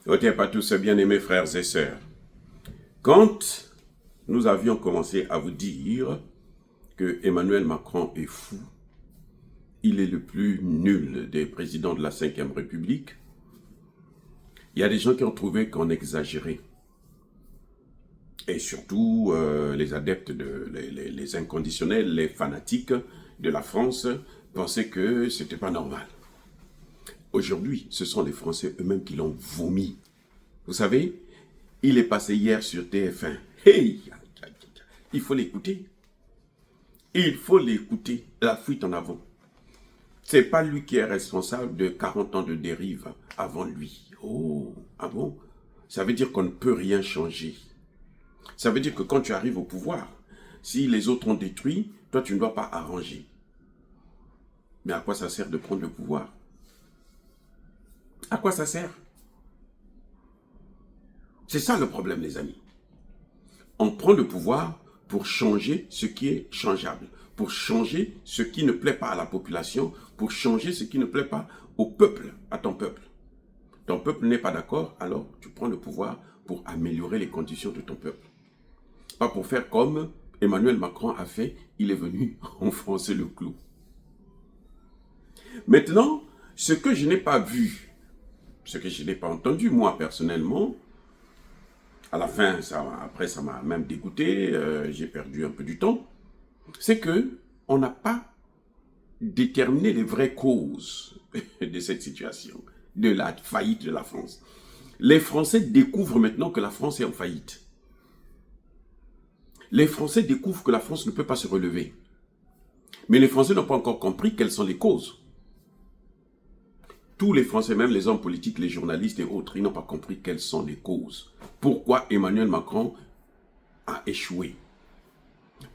Ok, pas tous, bien-aimés frères et sœurs. Quand nous avions commencé à vous dire que Emmanuel Macron est fou, il est le plus nul des présidents de la Ve République, il y a des gens qui ont trouvé qu'on exagérait. Et surtout, les adeptes, les inconditionnels, les fanatiques de la France pensaient que c'était pas normal. Aujourd'hui, ce sont les Français eux-mêmes qui l'ont vomi. Vous savez, il est passé hier sur TF1. Hey, il faut l'écouter. Il faut l'écouter. La fuite en avant. C'est pas lui qui est responsable de 40 ans de dérive avant lui. Oh, ah bon? Ça veut dire qu'on ne peut rien changer. Ça veut dire que quand tu arrives au pouvoir, si les autres ont détruit, toi tu ne dois pas arranger. Mais à quoi ça sert de prendre le pouvoir? À quoi ça sert? C'est ça le problème, les amis. On prend le pouvoir pour changer ce qui est changeable, pour changer ce qui ne plaît pas à la population, pour changer ce qui ne plaît pas au peuple, à ton peuple. Ton peuple n'est pas d'accord, alors tu prends le pouvoir pour améliorer les conditions de ton peuple. Pas pour faire comme Emmanuel Macron a fait, il est venu enfoncer le clou. Maintenant, ce que je n'ai pas vu, ce que je n'ai pas entendu, moi personnellement, à la fin, après ça m'a même dégoûté, j'ai perdu un peu du temps, c'est que on n'a pas déterminé les vraies causes de cette situation, de la faillite de la France. Les Français découvrent maintenant que la France est en faillite. Les Français découvrent que la France ne peut pas se relever. Mais les Français n'ont pas encore compris quelles sont les causes. Tous les Français, même les hommes politiques, les journalistes et autres, ils n'ont pas compris quelles sont les causes. Pourquoi Emmanuel Macron a échoué?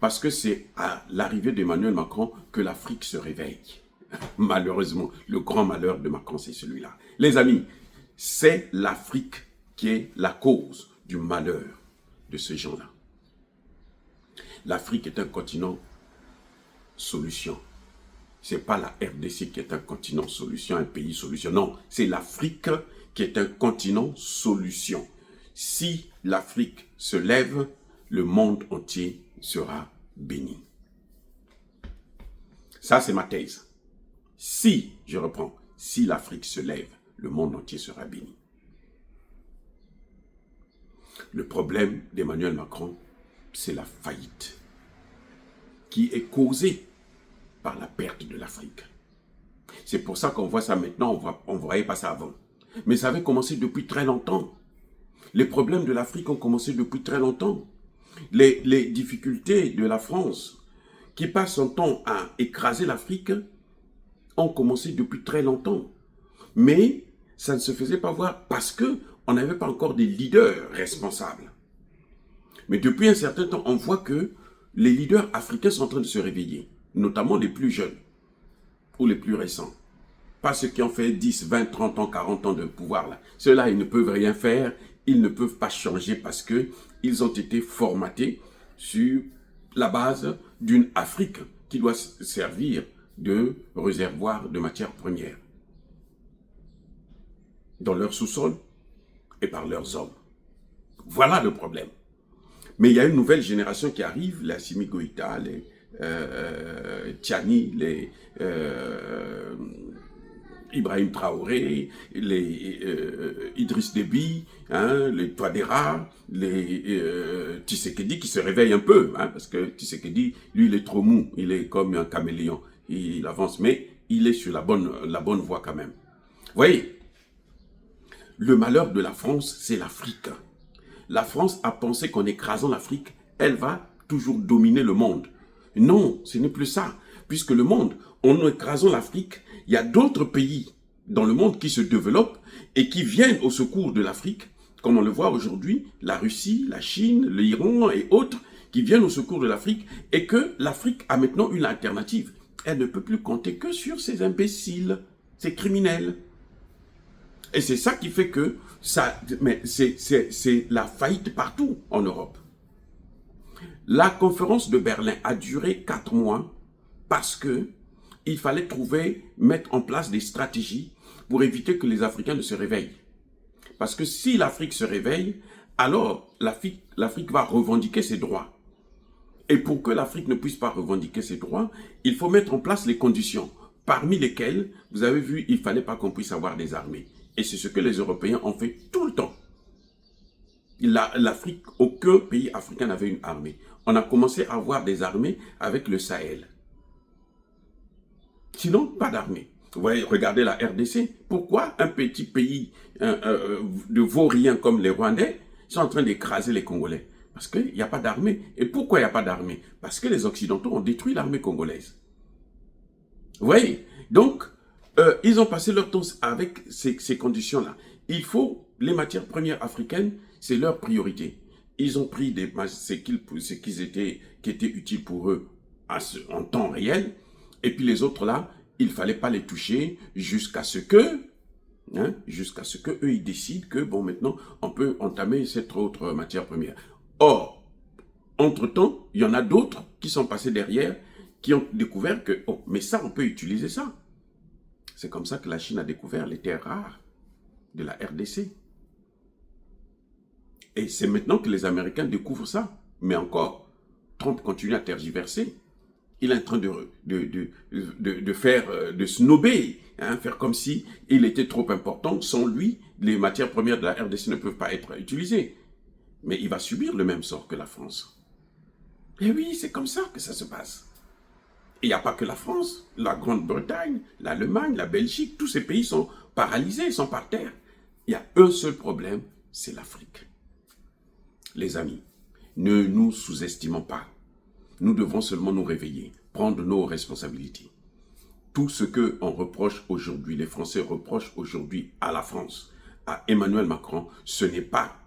Parce que c'est à l'arrivée d'Emmanuel Macron que l'Afrique se réveille. Malheureusement, le grand malheur de Macron, c'est celui-là. Les amis, c'est l'Afrique qui est la cause du malheur de ces gens-là. L'Afrique est un continent solution. Ce n'est pas la RDC qui est un continent solution, un pays solution. Non, c'est l'Afrique qui est un continent solution. Si l'Afrique se lève, le monde entier sera béni. Ça, c'est ma thèse. Si, je reprends, si l'Afrique se lève, le monde entier sera béni. Le problème d'Emmanuel Macron, c'est la faillite qui est causée par la perte de l'Afrique. C'est pour ça qu'on voit ça maintenant, on ne voyait pas ça avant. Mais ça avait commencé depuis très longtemps. Les problèmes de l'Afrique ont commencé depuis très longtemps. Les difficultés de la France, qui passe son temps à écraser l'Afrique, ont commencé depuis très longtemps. Mais ça ne se faisait pas voir parce qu'on n'avait pas encore des leaders responsables. Mais depuis un certain temps, on voit que les leaders africains sont en train de se réveiller, notamment les plus jeunes ou les plus récents. Pas ceux qui ont fait 10, 20, 30 ans, 40 ans de pouvoir là. Ceux-là, ils ne peuvent rien faire, ils ne peuvent pas changer parce qu'ils ont été formatés sur la base d'une Afrique qui doit servir de réservoir de matières premières dans leur sous-sol et par leurs hommes. Voilà le problème. Mais il y a une nouvelle génération qui arrive, les Assimi Goïta, les Tiani, les Ibrahim Traoré, les Idriss Déby, hein, les Touadéra, les Tshisekedi qui se réveillent un peu, hein, parce que Tshisekedi, lui, il est trop mou, il est comme un caméléon, il avance, mais il est sur la bonne voie quand même. Vous voyez, le malheur de la France, c'est l'Afrique. La France a pensé qu'en écrasant l'Afrique, elle va toujours dominer le monde. Non, ce n'est plus ça. Puisque le monde, en écrasant l'Afrique, il y a d'autres pays dans le monde qui se développent et qui viennent au secours de l'Afrique, comme on le voit aujourd'hui, la Russie, la Chine, l'Iran et autres, qui viennent au secours de l'Afrique, et que l'Afrique a maintenant une alternative. Elle ne peut plus compter que sur ces imbéciles, ces criminels. Et c'est ça qui fait que c'est la faillite partout en Europe. La conférence de Berlin a duré 4 mois parce que il fallait mettre en place des stratégies pour éviter que les Africains ne se réveillent. Parce que si l'Afrique se réveille, alors l'Afrique va revendiquer ses droits. Et pour que l'Afrique ne puisse pas revendiquer ses droits, il faut mettre en place les conditions, parmi lesquelles, vous avez vu, il ne fallait pas qu'on puisse avoir des armées. Et c'est ce que les Européens ont fait tout le temps. L'Afrique, aucun pays africain n'avait une armée. On a commencé à avoir des armées avec le Sahel. Sinon, pas d'armée. Vous voyez, regardez la RDC. Pourquoi un petit pays de vauriens comme les Rwandais sont en train d'écraser les Congolais? Parce qu'il n'y a pas d'armée. Et pourquoi il n'y a pas d'armée? Parce que les Occidentaux ont détruit l'armée congolaise. Vous voyez? Donc, ils ont passé leur temps avec ces conditions-là. Il faut, les matières premières africaines, c'est leur priorité. Ils ont pris ce qui était utile pour eux en temps réel. Et puis les autres là, il ne fallait pas les toucher jusqu'à ce que eux ils décident que bon maintenant on peut entamer cette autre matière première. Or, entre-temps, il y en a d'autres qui sont passés derrière, qui ont découvert que, oh, mais ça, on peut utiliser ça. C'est comme ça que la Chine a découvert les terres rares de la RDC. Et c'est maintenant que les Américains découvrent ça. Mais encore, Trump continue à tergiverser. Il est en train de snobber, faire comme si il était trop important. Sans lui, les matières premières de la RDC ne peuvent pas être utilisées. Mais il va subir le même sort que la France. Et oui, c'est comme ça que ça se passe. Et il n'y a pas que la France, la Grande-Bretagne, l'Allemagne, la Belgique, tous ces pays sont paralysés, sont par terre. Il y a un seul problème, c'est l'Afrique. Les amis, ne nous sous-estimons pas. Nous devons seulement nous réveiller, prendre nos responsabilités. Tout ce qu'on reproche aujourd'hui, les Français reprochent aujourd'hui à la France, à Emmanuel Macron, ce n'est pas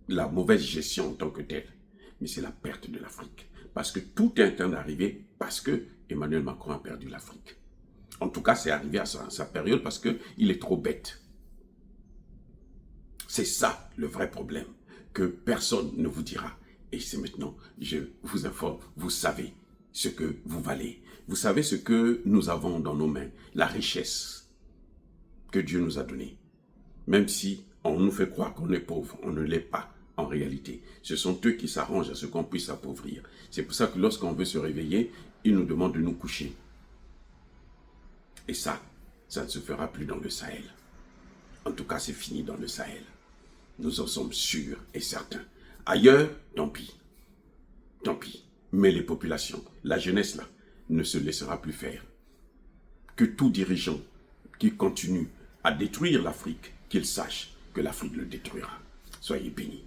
la mauvaise gestion en tant que telle, mais c'est la perte de l'Afrique. Parce que tout est en train d'arriver parce que Emmanuel Macron a perdu l'Afrique. En tout cas, c'est arrivé à sa période parce qu'il est trop bête. C'est ça le vrai problème que personne ne vous dira. Et c'est maintenant, je vous informe, vous savez ce que vous valez. Vous savez ce que nous avons dans nos mains, la richesse que Dieu nous a donnée. Même si on nous fait croire qu'on est pauvre, on ne l'est pas en réalité. Ce sont eux qui s'arrangent à ce qu'on puisse s'appauvrir. C'est pour ça que lorsqu'on veut se réveiller, ils nous demandent de nous coucher. Et ça ne se fera plus dans le Sahel. En tout cas, c'est fini dans le Sahel. Nous en sommes sûrs et certains. Ailleurs, tant pis. Tant pis. Mais les populations, la jeunesse là, ne se laissera plus faire. Que tout dirigeant qui continue à détruire l'Afrique, qu'il sache que l'Afrique le détruira. Soyez bénis.